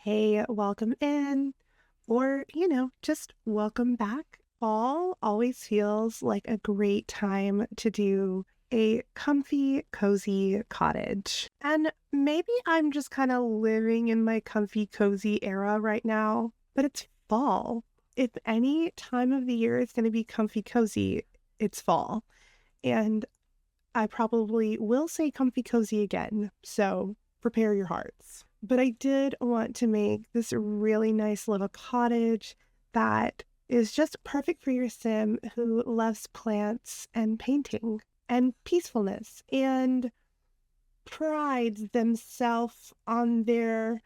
Hey, welcome in, or, just welcome back. Fall always feels like a great time to do a comfy, cozy cottage. And maybe I'm just kind of living in my comfy, cozy era right now, but it's fall. If any time of the year is going to be comfy, cozy, it's fall. And I probably will say comfy cozy again, so prepare your hearts. But I did want to make this really nice little cottage that is just perfect for your sim who loves plants and painting and peacefulness and prides themselves on their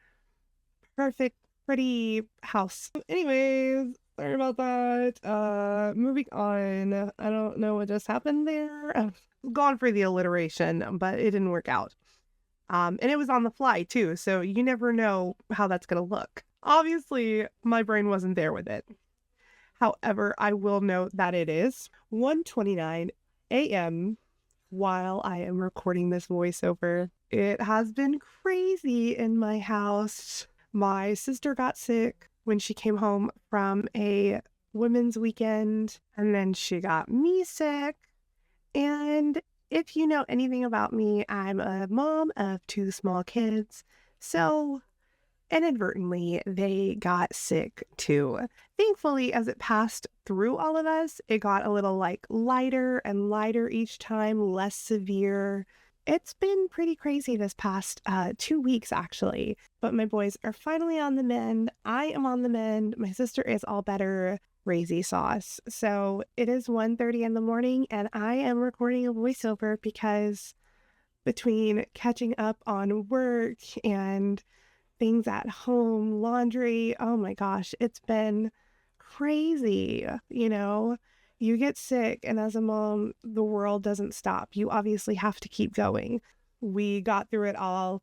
perfect, pretty house. Anyways, sorry about that. Moving on. I don't know what just happened there. Gone for the alliteration, but it didn't work out. And it was on the fly too, so you never know how that's gonna look. Obviously, my brain wasn't there with it. However, I will note that it is 1:29 a.m. while I am recording this voiceover. It has been crazy in my house. My sister got sick when she came home from a women's weekend, and then she got me sick. And if you know anything about me, I'm a mom of two small kids. So inadvertently, they got sick too. Thankfully, as it passed through all of us, it got a little lighter and lighter each time, less severe. It's been pretty crazy this past 2 weeks, actually. But my boys are finally on the mend. I am on the mend. My sister is all better. Crazy sauce. So it is 1:30 in the morning and I am recording a voiceover because between catching up on work and things at home, laundry, oh my gosh, it's been crazy. You get sick, and as a mom, the world doesn't stop. You obviously have to keep going. We got through it all,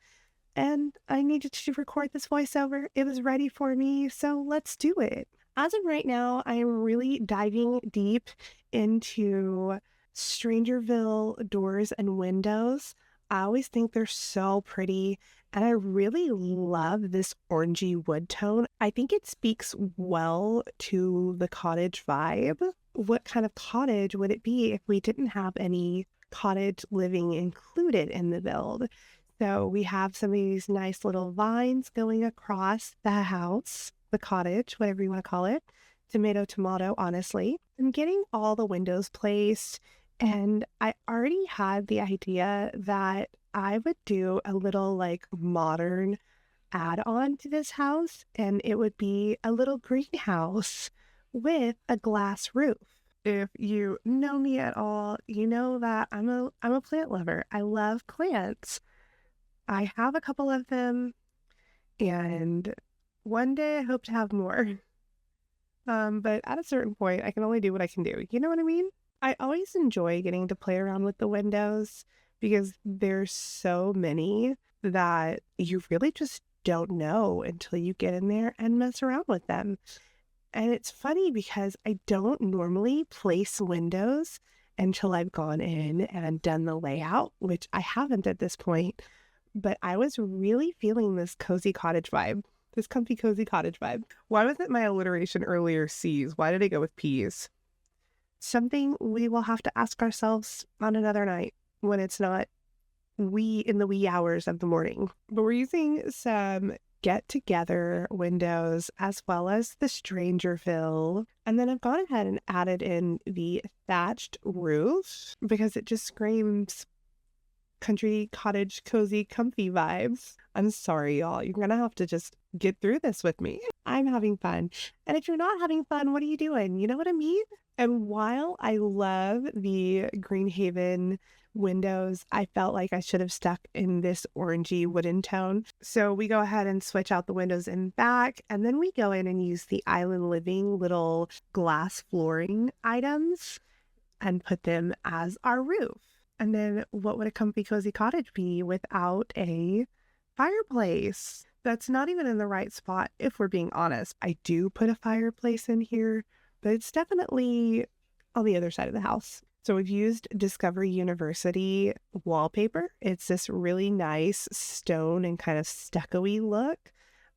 and I needed to record this voiceover. It was ready for me, so let's do it. As of right now, I am really diving deep into Strangerville doors and windows. I always think they're so pretty, and I really love this orangey wood tone. I think it speaks well to the cottage vibe. What kind of cottage would it be if we didn't have any cottage living included in the build? So we have some of these nice little vines going across the house, the cottage, whatever you want to call it. Tomato, honestly. I'm getting all the windows placed, and I already had the idea that I would do a little modern add-on to this house, and it would be a little greenhouse with a glass roof. If you know me at all, you know that I'm a plant lover. I love plants. I have a couple of them, and one day I hope to have more. But at a certain point, I can only do what I can do. You know what I mean? I always enjoy getting to play around with the windows because there's so many that you really just don't know until you get in there and mess around with them. And it's funny because I don't normally place windows until I've gone in and done the layout, which I haven't at this point. But I was really feeling this cozy cottage vibe, this comfy, cozy cottage vibe. Why was it my alliteration earlier C's? Why did I go with P's? Something we will have to ask ourselves on another night when it's not in the wee hours of the morning. But we're using some get together windows as well as the Strangerville. And then I've gone ahead and added in the thatched roof because it just screams country, cottage, cozy, comfy vibes. I'm sorry, y'all. You're gonna have to just get through this with me. I'm having fun. And if you're not having fun, what are you doing? You know what I mean? And while I love the Greenhaven windows, I felt like I should have stuck in this orangey wooden tone. So we go ahead and switch out the windows in back, and then we go in and use the Island Living little glass flooring items and put them as our roof. And then what would a comfy, cozy cottage be without a fireplace? That's not even in the right spot, if we're being honest. I do put a fireplace in here, but it's definitely on the other side of the house. So we've used Discovery University wallpaper. It's this really nice stone and kind of stucco-y look.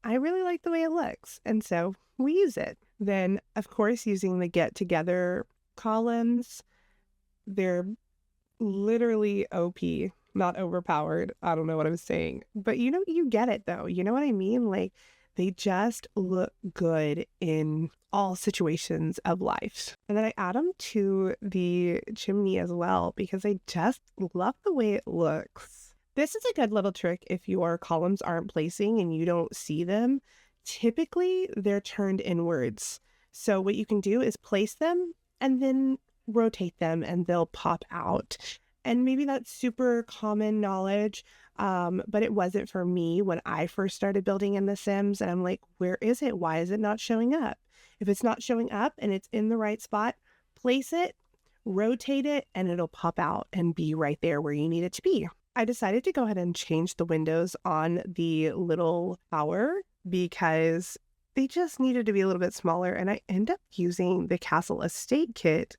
I really like the way it looks. And so we use it. Then, of course, using the get together columns, they're literally OP, not overpowered. I don't know what I was saying, but you get it though. You know what I mean? Like they just look good in all situations of life. And then I add them to the chimney as well because I just love the way it looks. This is a good little trick if your columns aren't placing and you don't see them. Typically, they're turned inwards. So what you can do is place them and then rotate them and they'll pop out. And maybe that's super common knowledge, but it wasn't for me when I first started building in The Sims. And I'm like, where is it? Why is it not showing up? If it's not showing up and it's in the right spot, place it, rotate it, and it'll pop out and be right there where you need it to be. I decided to go ahead and change the windows on the little tower because they just needed to be a little bit smaller. And I end up using the Castle Estate kit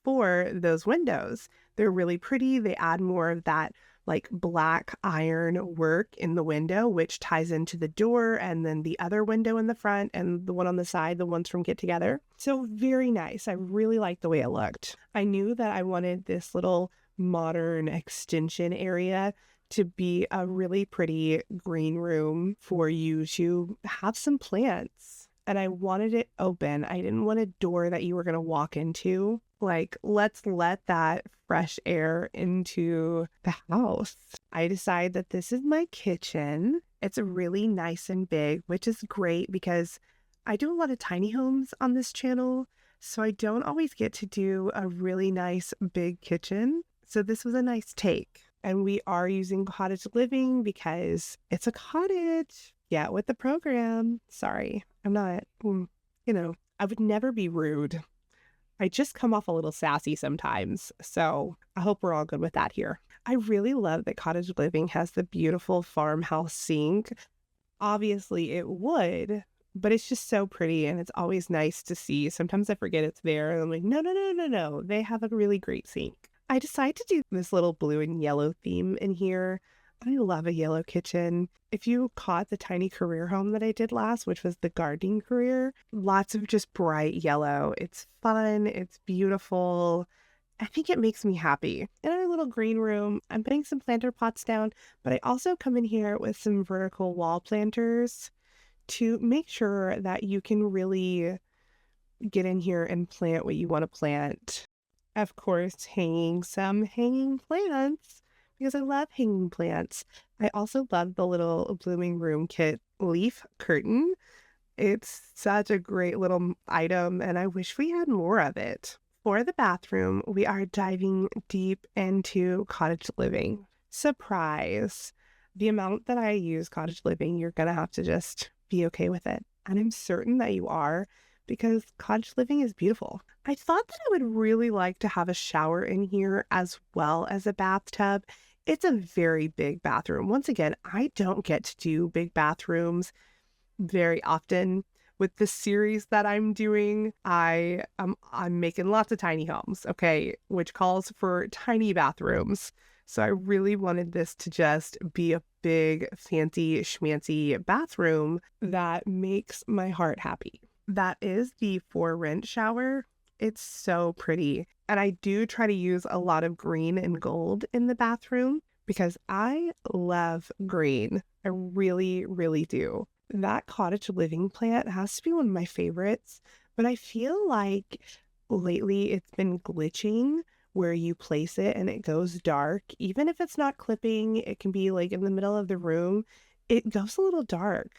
for those windows. They're really pretty. They add more of that like black iron work in the window, which ties into the door and then the other window in the front and the one on the side, the ones from Get Together. So very nice. I really like the way it looked. I knew that I wanted this little modern extension area to be a really pretty green room for you to have some plants. And I wanted it open. I didn't want a door that you were going to walk into. Like, let's let that fresh air into the house. I decide that this is my kitchen. It's really nice and big, which is great because I do a lot of tiny homes on this channel. So I don't always get to do a really nice big kitchen. So this was a nice take. And we are using cottage living because it's a cottage. Yeah, with the program. Sorry, I'm not, I would never be rude. I just come off a little sassy sometimes. So I hope we're all good with that here. I really love that cottage living has the beautiful farmhouse sink. Obviously it would, but it's just so pretty and it's always nice to see. Sometimes I forget it's there and I'm like, no. They have a really great sink. I decided to do this little blue and yellow theme in here. I love a yellow kitchen. If you caught the tiny career home that I did last, which was the gardening career, lots of just bright yellow. It's fun. It's beautiful. I think it makes me happy. In our little green room, I'm putting some planter pots down, but I also come in here with some vertical wall planters to make sure that you can really get in here and plant what you want to plant. Of course, some hanging plants because I love hanging plants. I also love the little blooming room kit leaf curtain. It's such a great little item and I wish we had more of it. For the bathroom, we are diving deep into cottage living. Surprise! The amount that I use cottage living, you're going to have to just be okay with it. And I'm certain that you are because cottage living is beautiful. I thought that I would really like to have a shower in here as well as a bathtub. It's a very big bathroom. Once again, I don't get to do big bathrooms very often. With the series that I'm doing, I'm making lots of tiny homes, okay, which calls for tiny bathrooms. So I really wanted this to just be a big, fancy, schmancy bathroom that makes my heart happy. That is the For Rent shower. It's so pretty. And I do try to use a lot of green and gold in the bathroom because I love green. I really, really do. That cottage living plant has to be one of my favorites, but I feel like lately it's been glitching where you place it and it goes dark. Even if it's not clipping, it can be like in the middle of the room. It goes a little dark.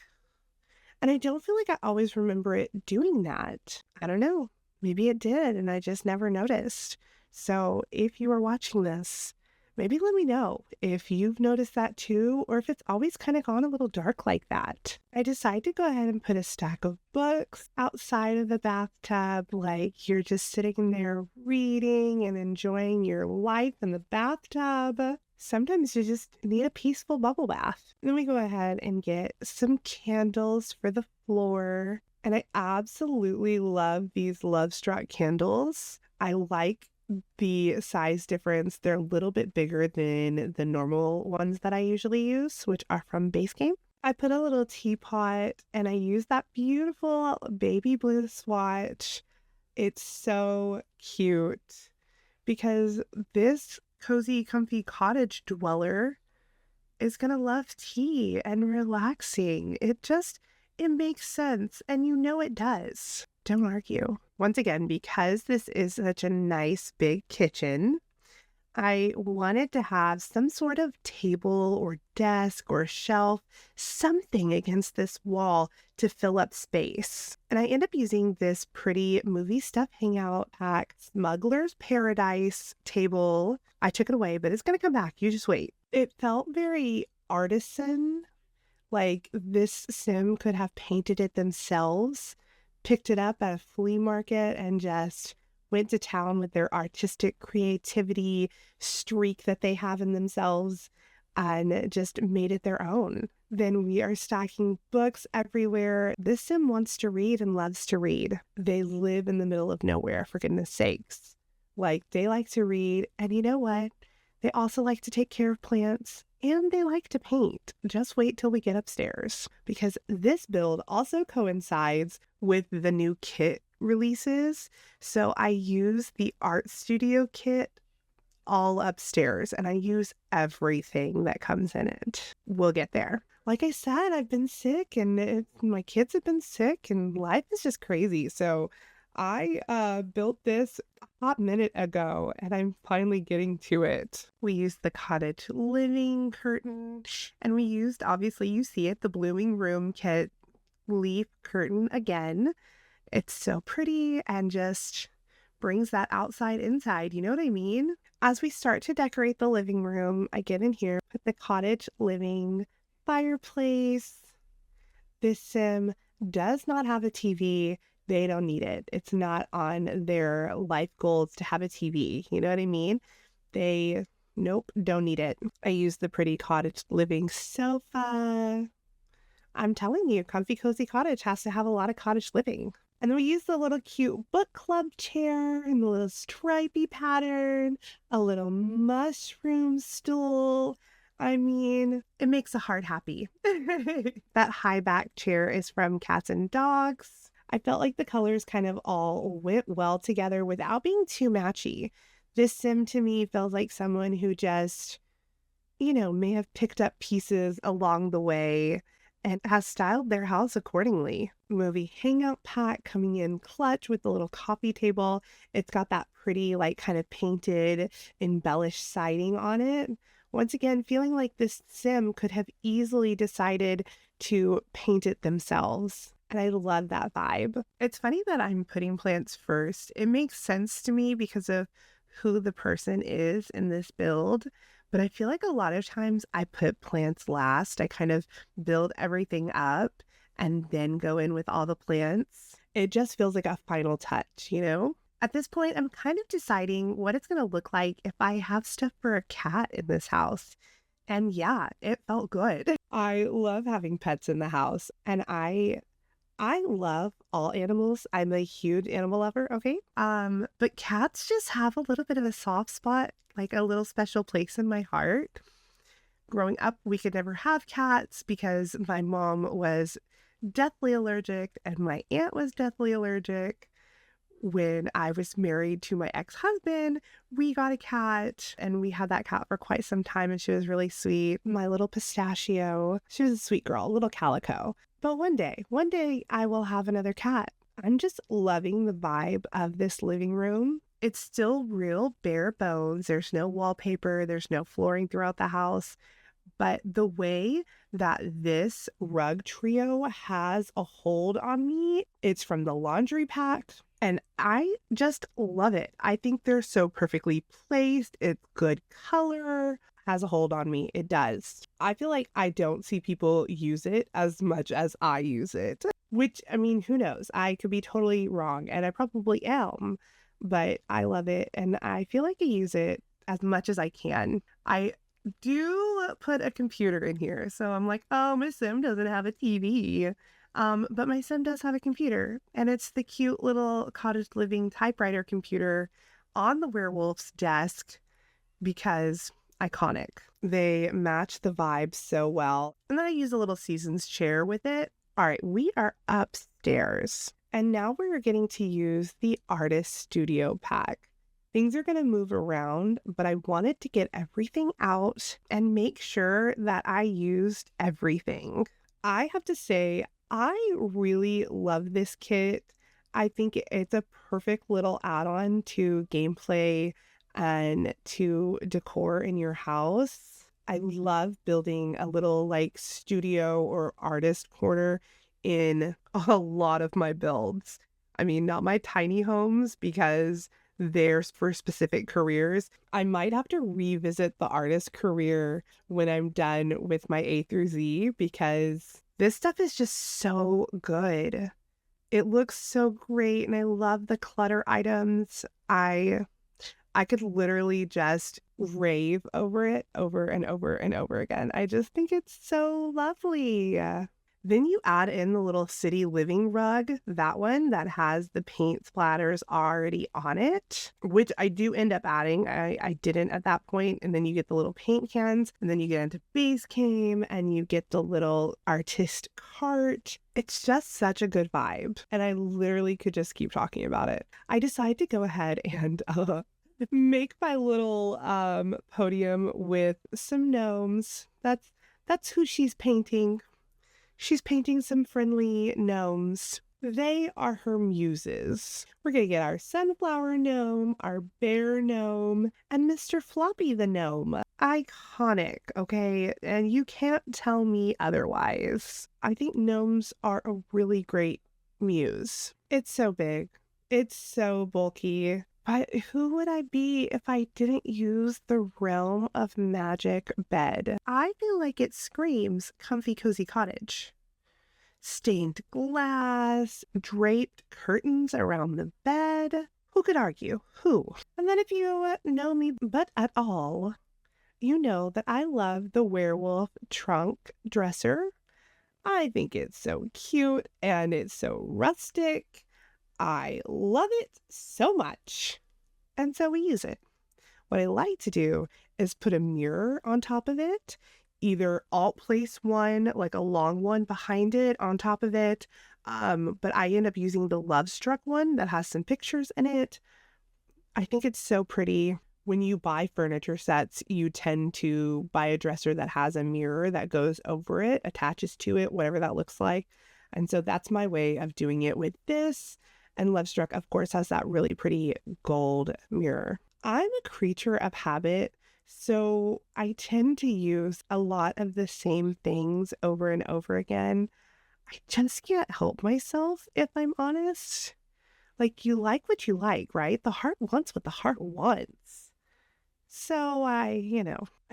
And I don't feel like I always remember it doing that. I don't know. Maybe it did and I just never noticed. So if you are watching this, maybe let me know if you've noticed that too, or if it's always kind of gone a little dark like that. I decided to go ahead and put a stack of books outside of the bathtub, like you're just sitting in there reading and enjoying your life in the bathtub. Sometimes you just need a peaceful bubble bath. Then we go ahead and get some candles for the floor. And I absolutely love these Love Struck candles. I like the size difference. They're a little bit bigger than the normal ones that I usually use, which are from Base Game. I put a little teapot and I use that beautiful baby blue swatch. It's so cute because this cozy, comfy cottage dweller is gonna love tea and relaxing. It makes sense, and you know it does. Don't argue. Once again, because this is such a nice big kitchen, I wanted to have some sort of table or desk or shelf, something against this wall to fill up space. And I end up using this pretty movie stuff hangout at Smuggler's Paradise table. I took it away, but it's going to come back. You just wait. It felt very artisan, like this sim could have painted it themselves, picked it up at a flea market, and just went to town with their artistic creativity streak that they have in themselves and just made it their own. Then we are stacking books everywhere. This sim wants to read and loves to read. They live in the middle of nowhere, for goodness sakes. Like, they like to read, and you know what? They also like to take care of plants, and they like to paint. Just wait till we get upstairs, because this build also coincides with the new kit releases. So I use the art studio kit all upstairs, and I use everything that comes in it. We'll get there. Like I said, I've been sick, and my kids have been sick, and life is just crazy. So I built this a hot minute ago, and I'm finally getting to it. We used the cottage living curtain, and we used, obviously you see it, the blooming room kit leaf curtain again. It's so pretty and just brings that outside inside. You know what I mean? As we start to decorate the living room, I get in here, put the cottage living fireplace. This sim does not have a TV. They don't need it. It's not on their life goals to have a TV. You know what I mean? Nope, don't need it. I use the pretty cottage living sofa. I'm telling you, comfy cozy cottage has to have a lot of cottage living. And then we use the little cute book club chair and the little stripy pattern, a little mushroom stool. I mean, it makes a heart happy. That high back chair is from Cats and Dogs. I felt like the colors kind of all went well together without being too matchy. This sim to me feels like someone who just, may have picked up pieces along the way and has styled their house accordingly. Movie hangout pack coming in clutch with the little coffee table. It's got that pretty, like, kind of painted, embellished siding on it. Once again, feeling like this sim could have easily decided to paint it themselves. And I love that vibe. It's funny that I'm putting plants first. It makes sense to me because of who the person is in this build. But I feel like a lot of times I put plants last. I kind of build everything up and then go in with all the plants. It just feels like a final touch, you know? At this point, I'm kind of deciding what it's going to look like if I have stuff for a cat in this house. And yeah, it felt good. I love having pets in the house, and I love all animals. I'm a huge animal lover, okay? But cats just have a little bit of a soft spot, like a little special place in my heart. Growing up, we could never have cats because my mom was deathly allergic and my aunt was deathly allergic. When I was married to my ex-husband, we got a cat, and we had that cat for quite some time, and she was really sweet. My little pistachio. She was a sweet girl, a little calico. But one day I will have another cat. I'm just loving the vibe of this living room. It's still real bare bones. There's no wallpaper, there's no flooring throughout the house. But the way that this rug trio has a hold on me, it's from the laundry pack. And I just love it. I think they're so perfectly placed. It's good color, has a hold on me. It does. I feel like I don't see people use it as much as I use it. Which, I mean, who knows? I could be totally wrong, and I probably am. But I love it, and I feel like I use it as much as I can. I do put a computer in here. So I'm like, oh, my sim doesn't have a TV. But my sim does have a computer, and it's the cute little cottage living typewriter computer on the werewolf's desk because iconic. They match the vibe so well. And then I use a little Seasons chair with it. All right, we are upstairs. And now we're getting to use the Artist Studio pack. Things are going to move around, but I wanted to get everything out and make sure that I used everything. I have to say, I really love this kit. I think it's a perfect little add-on to gameplay and to decor in your house. I love building a little like studio or artist corner in a lot of my builds. I mean, not my tiny homes because they're for specific careers. I might have to revisit the artist career when I'm done with my A through Z because this stuff is just so good. It looks so great and I love the clutter items. I could literally just rave over it over and over and over again. I just think it's so lovely. Then you add in the little city living rug, that one that has the paint splatters already on it, which I do end up adding. I didn't at that point. And then you get the little paint cans, and then you get into base game, and you get the little artist cart. It's just such a good vibe. And I literally could just keep talking about it. I decided to go ahead and make my little podium with some gnomes. That's who she's painting. She's painting some friendly gnomes. They are her muses. We're going to get our sunflower gnome, our bear gnome, and Mr. Floppy the gnome. Iconic, okay? And you can't tell me otherwise. I think gnomes are a really great muse. It's so big. It's so bulky. But who would I be if I didn't use the Realm of Magic bed? I feel like it screams comfy, cozy cottage. Stained glass, draped curtains around the bed. Who could argue? Who? And then if you know me but at all, you know that I love the werewolf trunk dresser. I think it's so cute and it's so rustic. I love it so much. And so we use it. What I like to do is put a mirror on top of it, either alt place one, like a long one behind it on top of it. But I end up using the Love Struck one that has some pictures in it. I think it's so pretty. When you buy furniture sets, you tend to buy a dresser that has a mirror that goes over it, attaches to it, whatever that looks like. And so that's my way of doing it with this. And Lovestruck, of course, has that really pretty gold mirror. I'm a creature of habit, so I tend to use a lot of the same things over and over again. I just can't help myself, if I'm honest. Like, you like what you like, right? The heart wants what the heart wants. So I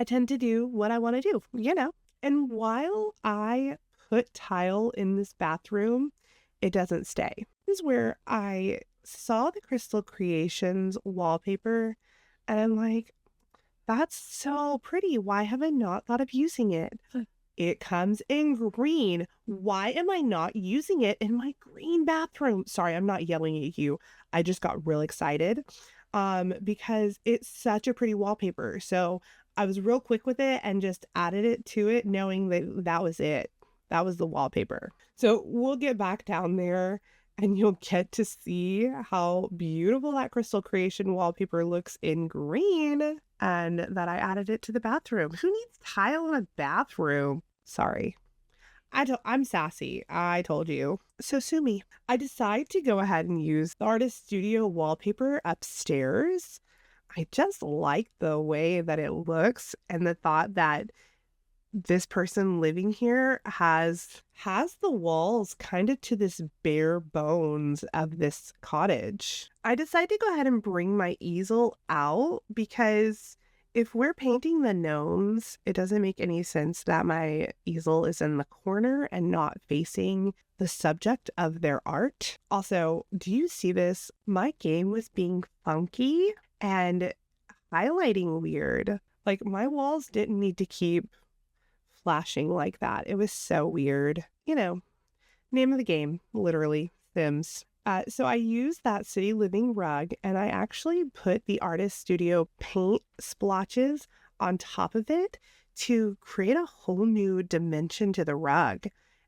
tend to do what I want to do. And while I put tile in this bathroom, it doesn't stay. This is where I saw the Crystal Creations wallpaper and I'm like, that's so pretty. Why have I not thought of using it? It comes in green. Why am I not using it in my green bathroom? Sorry, I'm not yelling at you. I just got real excited because it's such a pretty wallpaper. So I was real quick with it and just added it to it knowing that that was it. That was the wallpaper. So we'll get back down there and you'll get to see how beautiful that Crystal Creation wallpaper looks in green and that I added it to the bathroom. Who needs tile in a bathroom? Sorry. I'm sassy. I told you. So sue me. I decide to go ahead and use the Artist Studio wallpaper upstairs. I just like the way that it looks and the thought that this person living here has the walls kind of to this bare bones of this cottage. I decided to go ahead and bring my easel out because if we're painting the gnomes, it doesn't make any sense that my easel is in the corner and not facing the subject of their art. Also, do you see this? My game was being funky and highlighting weird. Like, my walls didn't need to keep flashing like that. It was so weird. Name of the game, literally, Sims. So I used that city living rug and I actually put the Artist Studio paint splotches on top of it to create a whole new dimension to the rug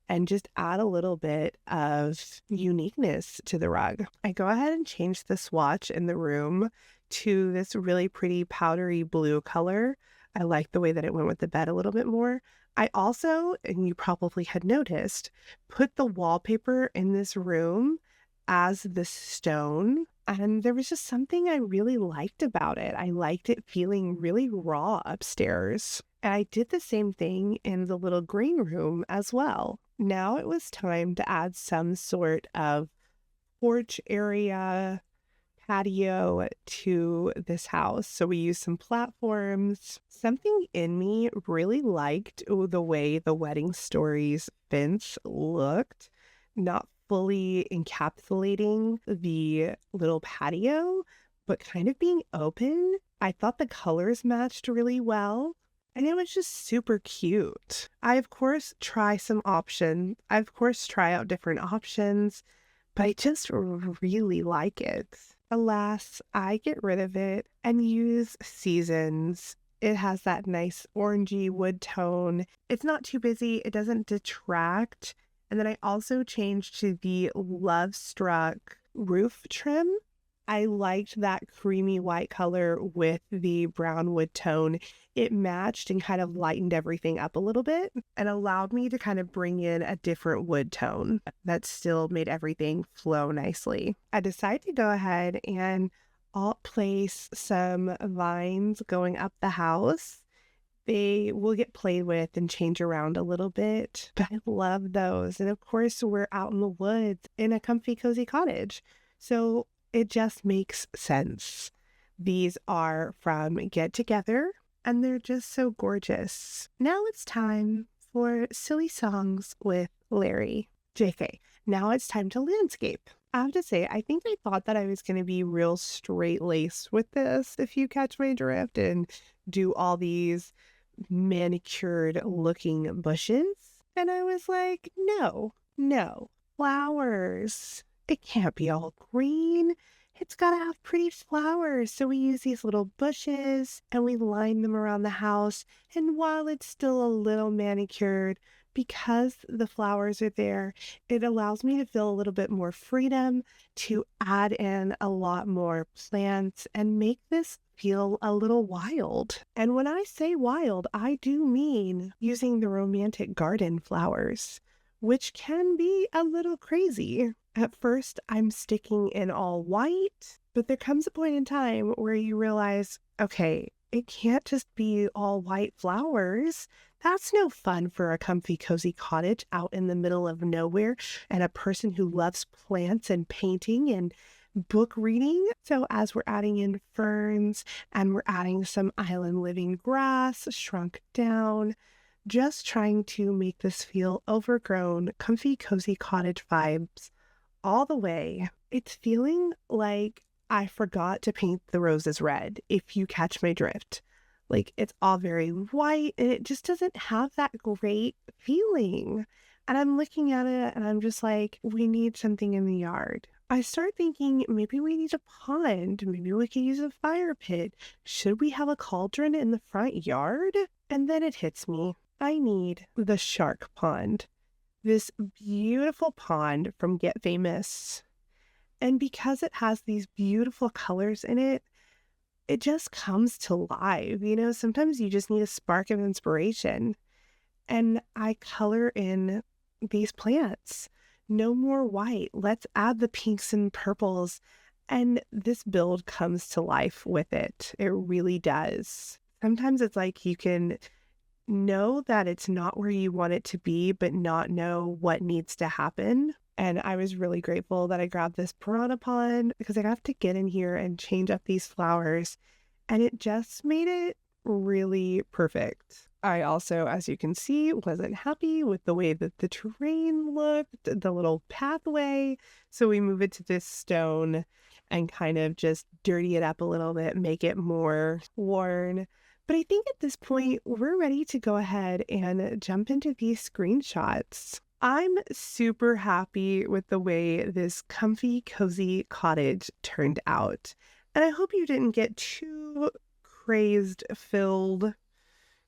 and just add a little bit of uniqueness to the rug. I go ahead and change the swatch in the room to this really pretty powdery blue color. I like the way that it went with the bed a little bit more. I also, and you probably had noticed, put the wallpaper in this room as the stone. And there was just something I really liked about it. I liked it feeling really raw upstairs. And I did the same thing in the little green room as well. Now it was time to add some sort of porch area, patio to this house. So we used some platforms. Something in me really liked the way the Wedding Stories fence looked, not fully encapsulating the little patio, but kind of being open. I thought the colors matched really well. And it was just super cute. I, of course, try out different options, but I just really like it. Alas, I get rid of it and use Seasons. It has that nice orangey wood tone. It's not too busy. It doesn't detract. And then I also changed to the Love Struck roof trim. I liked that creamy white color with the brown wood tone. It matched and kind of lightened everything up a little bit and allowed me to kind of bring in a different wood tone that still made everything flow nicely. I decided to go ahead and alt place some vines going up the house. They will get played with and change around a little bit, but I love those. And of course, we're out in the woods in a comfy, cozy cottage. So it just makes sense. These are from Get Together, and they're just so gorgeous. Now it's time for Silly Songs with Larry. JK, now it's time to landscape. I have to say, I think I thought that I was going to be real straight-laced with this, if you catch my drift, and do all these manicured-looking bushes. And I was like, no, flowers. It can't be all green. It's got to have pretty flowers. So we use these little bushes and we line them around the house. And while it's still a little manicured, because the flowers are there, it allows me to feel a little bit more freedom to add in a lot more plants and make this feel a little wild. And when I say wild, I do mean using the romantic garden flowers, which can be a little crazy. At first, I'm sticking in all white, but there comes a point in time where you realize, okay, it can't just be all white flowers. That's no fun for a comfy, cozy cottage out in the middle of nowhere and a person who loves plants and painting and book reading. So as we're adding in ferns and we're adding some island living grass shrunk down, just trying to make this feel overgrown, comfy, cozy cottage vibes all the way. It's feeling like I forgot to paint the roses red, if you catch my drift. Like, it's all very white and it just doesn't have that great feeling. And I'm looking at it and I'm just like, we need something in the yard. I start thinking maybe we need a pond. Maybe we could use a fire pit. Should we have a cauldron in the front yard? And then it hits me. I need the shark pond. This beautiful pond from Get Famous. And because it has these beautiful colors in it, it just comes to life. You know, sometimes you just need a spark of inspiration. And I color in these plants. No more white. Let's add the pinks and purples. And this build comes to life with it. It really does. Sometimes it's like you can know that it's not where you want it to be, but not know what needs to happen. And I was really grateful that I grabbed this piranha pond because I have to get in here and change up these flowers. And it just made it really perfect. I also, as you can see, wasn't happy with the way that the terrain looked, the little pathway. So we move it to this stone and kind of just dirty it up a little bit, make it more worn. But I think at this point, we're ready to go ahead and jump into these screenshots. I'm super happy with the way this comfy, cozy cottage turned out. And I hope you didn't get too praised, filled,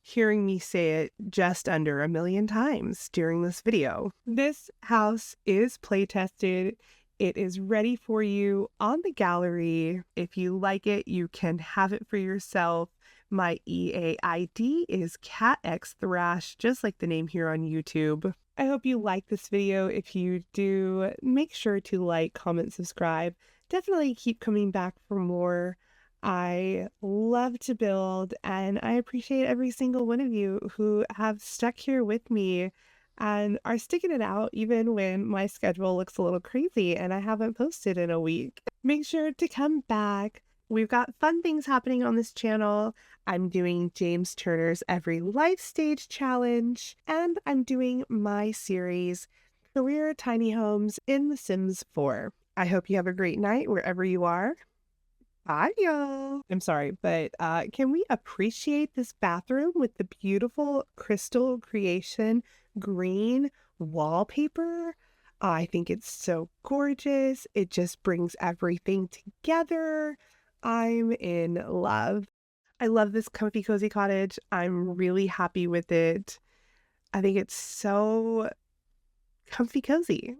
hearing me say it just under 1,000,000 times during this video. This house is play tested. It is ready for you on the gallery. If you like it, you can have it for yourself. My EAID is katxthrash, just like the name here on YouTube. I hope you like this video. If you do, make sure to like, comment, subscribe. Definitely keep coming back for more. I love to build, and I appreciate every single one of you who have stuck here with me and are sticking it out even when my schedule looks a little crazy and I haven't posted in a week. Make sure to come back. We've got fun things happening on this channel. I'm doing James Turner's Every Life Stage Challenge, and I'm doing my series, Career Tiny Homes in The Sims 4. I hope you have a great night wherever you are. Bye, y'all. I'm sorry, but can we appreciate this bathroom with the beautiful crystal creation green wallpaper? I think it's so gorgeous. It just brings everything together. I'm in love. I love this comfy, cozy cottage. I'm really happy with it. I think it's so comfy, cozy.